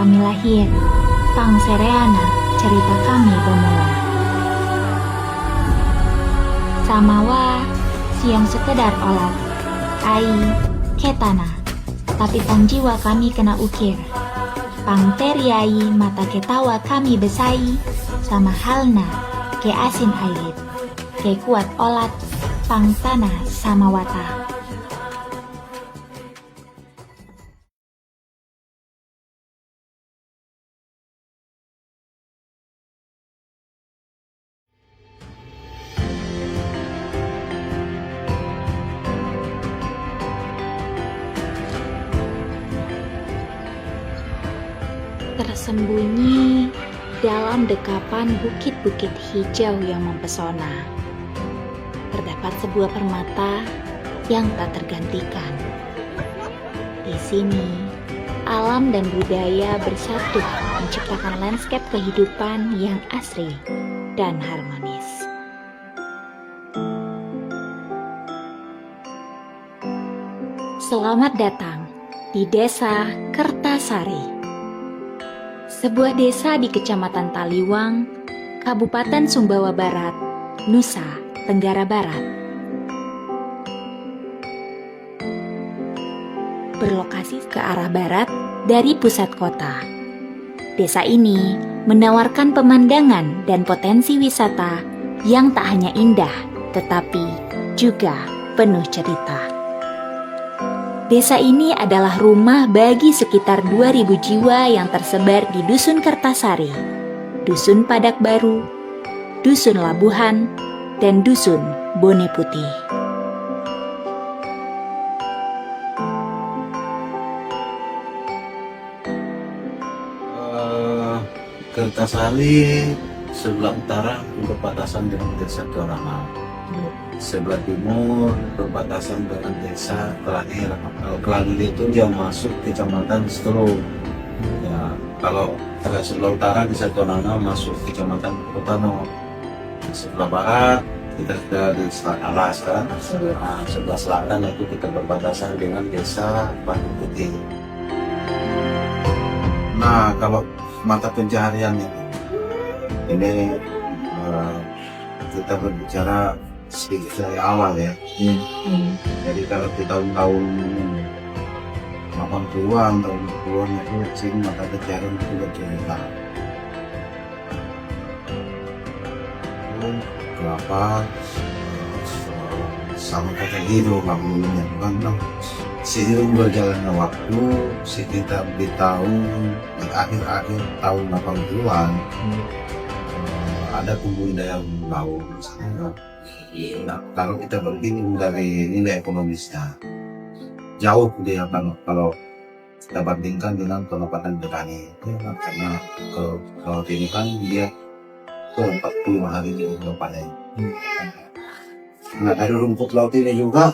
kami lahir, Pang Sereana, cerita kami bermula. Samawa, siang sekedar olat, ai, ketana, tapi tang jiwa kami kena ukir. Pang teriai mata ketawa kami besai, sama halna ke asin airit, ke kuat olat, pang tanah sama wata. Tersembunyi dalam dekapan bukit-bukit hijau yang mempesona, terdapat sebuah permata yang tak tergantikan. Di sini, alam dan budaya bersatu menciptakan lanskap kehidupan yang asri dan harmonis. Selamat datang di Desa Kertasari, sebuah desa di Kecamatan Taliwang, Kabupaten Sumbawa Barat, Nusa Tenggara Barat. Berlokasi ke arah barat dari pusat kota. Desa ini menawarkan pemandangan dan potensi wisata yang tak hanya indah, tetapi juga penuh cerita. Desa ini adalah rumah bagi sekitar 2.000 jiwa yang tersebar di Dusun Kertasari, Dusun Padak Baru, Dusun Labuhan, dan Dusun Bone Putih. Kertasari sebelah utara berbatasan dengan Desa Torama. Sebelah timur berbatasan dengan Desa Kelangir. Kelangir itu dia masuk Kecamatan Stro. Ya, kalau sebelah utara Desa Torama masuk Kecamatan Kotano. Sebelah barat kita sudah di Alas kan. Nah, sebelah selatan itu kita berbatasan dengan Desa Batu Putih. Nah, kalau mata pencaharian ini kita berbicara sedikit dari awal ya. Jadi kalau di tahun-tahun 80-an, tahun 90-an itu sini mata pencaharian itu bercerita. Kelapa sama kata hidup kamunya kan. Seiring berjalannya waktu, sekitar di akhir-akhir tahun 80-an, ada kebudayaan baru misalnya. Nah, kalau kita berpikir dari nilai ekonomisnya, jauh dia kalau kita bandingkan dengan pendapatan petani. Karena kalau ini kan dia ke 40 hari ini panen. Nah, dari rumput laut ini juga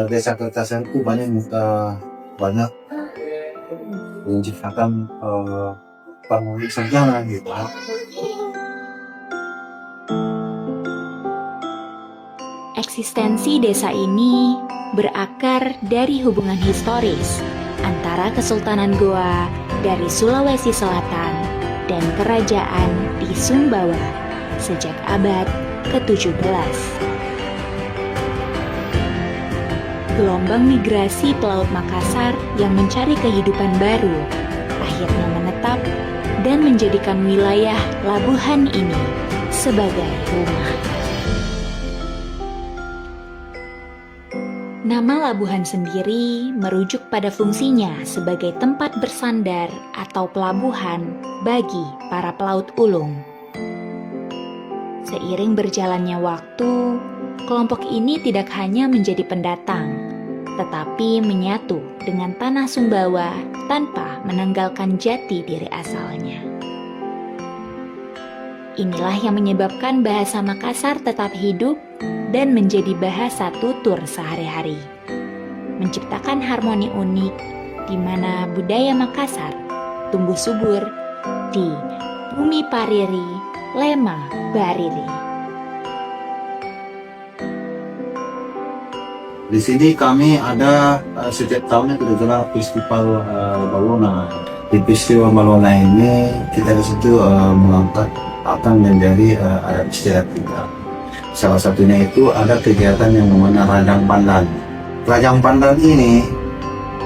Desa Kertasari itu banyak menciptakan pengungsi sarjana gitu. Eksistensi desa ini berakar dari hubungan historis antara Kesultanan Goa dari Sulawesi Selatan dan Kerajaan di Sumbawa sejak abad ke-17. Gelombang migrasi pelaut Makassar yang mencari kehidupan baru akhirnya menetap dan menjadikan wilayah Labuhan ini sebagai rumah. Nama Labuhan sendiri merujuk pada fungsinya sebagai tempat bersandar atau pelabuhan bagi para pelaut ulung. Seiring berjalannya waktu, kelompok ini tidak hanya menjadi pendatang, tetapi menyatu dengan tanah Sumbawa tanpa menanggalkan jati diri asalnya. Inilah yang menyebabkan bahasa Makassar tetap hidup dan menjadi bahasa tutur sehari-hari, menciptakan harmoni unik di mana budaya Makassar tumbuh subur di bumi Pariri, Lema Bariri. Di sini kami ada setiap tahunnya kita gelar festival Bawona. Di peristiwa Malona ini kita di situ mengangkat akan menjadi adat istiadat kita. Salah satunya itu ada kegiatan yang namanya Rajang Pandan. Rajang Pandan ini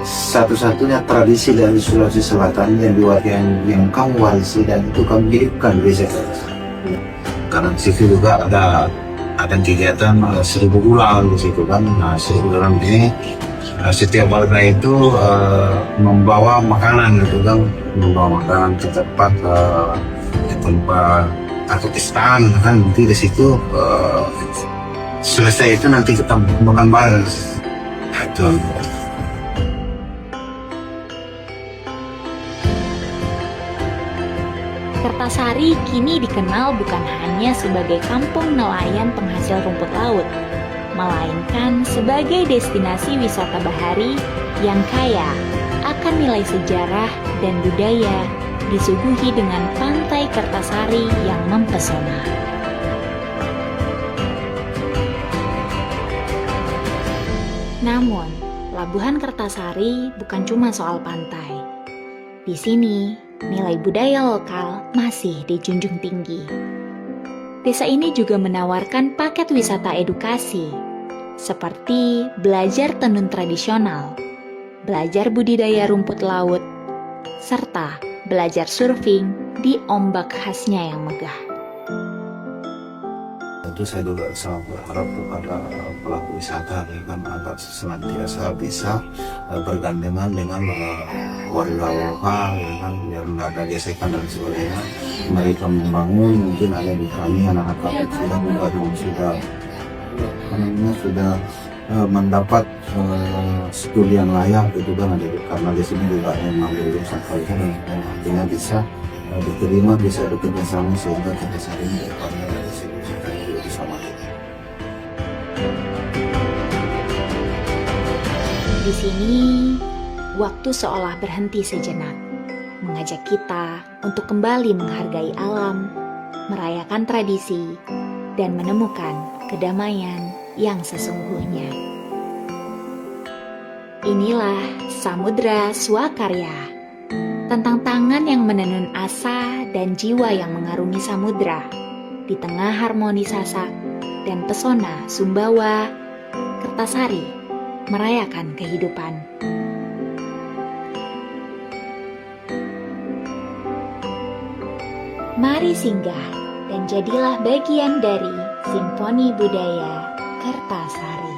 satu-satunya tradisi dari Sulawesi Selatan yang kami warisi dan itu kami hidupkan di desa. Karena di situ juga ada kegiatan 1000 bulan di situ kan. Nah, 1000 bulan ini setiap warga itu membawa makanan gitu kan, membawa makanan ke tempat atau istan kan, nanti di situ selesai itu nanti kita makan bareng itu. Kertasari kini dikenal bukan hanya sebagai kampung nelayan penghasil rumput laut, melainkan sebagai destinasi wisata bahari yang kaya akan nilai sejarah dan budaya, disuguhi dengan pantai Kertasari yang mempesona. Namun, Labuhan Kertasari bukan cuma soal pantai. Di sini, nilai budaya lokal masih dijunjung tinggi. Desa ini juga menawarkan paket wisata edukasi, seperti belajar tenun tradisional, belajar budidaya rumput laut, serta belajar surfing di ombak khasnya yang megah. Tentu saya juga sangat berharap kepada pelaku wisata ya kan, agar senantiasa bisa bergandengan dengan warga lokal ya kan, biar nggak ada gesekan dan sebagainya. Mereka membangun, mungkin ada di kami anak-anak kecil juga sudah mendapat studi yang layak gitu kan, karena di sini juga memang lulusan kalian yang artinya bisa diterima, bisa bekerja sama sehingga kita saling depannya dari sini kita juga bisa maju. Di sini, waktu seolah berhenti sejenak, mengajak kita untuk kembali menghargai alam, merayakan tradisi, dan menemukan kedamaian yang sesungguhnya. Inilah Samudra Swakarya, tentang tangan yang menenun asa dan jiwa yang mengarungi samudra di tengah harmoni Sasak dan pesona Sumbawa. Kertasari merayakan kehidupan. Mari singgah dan jadilah bagian dari Simfoni Budaya Kertasari.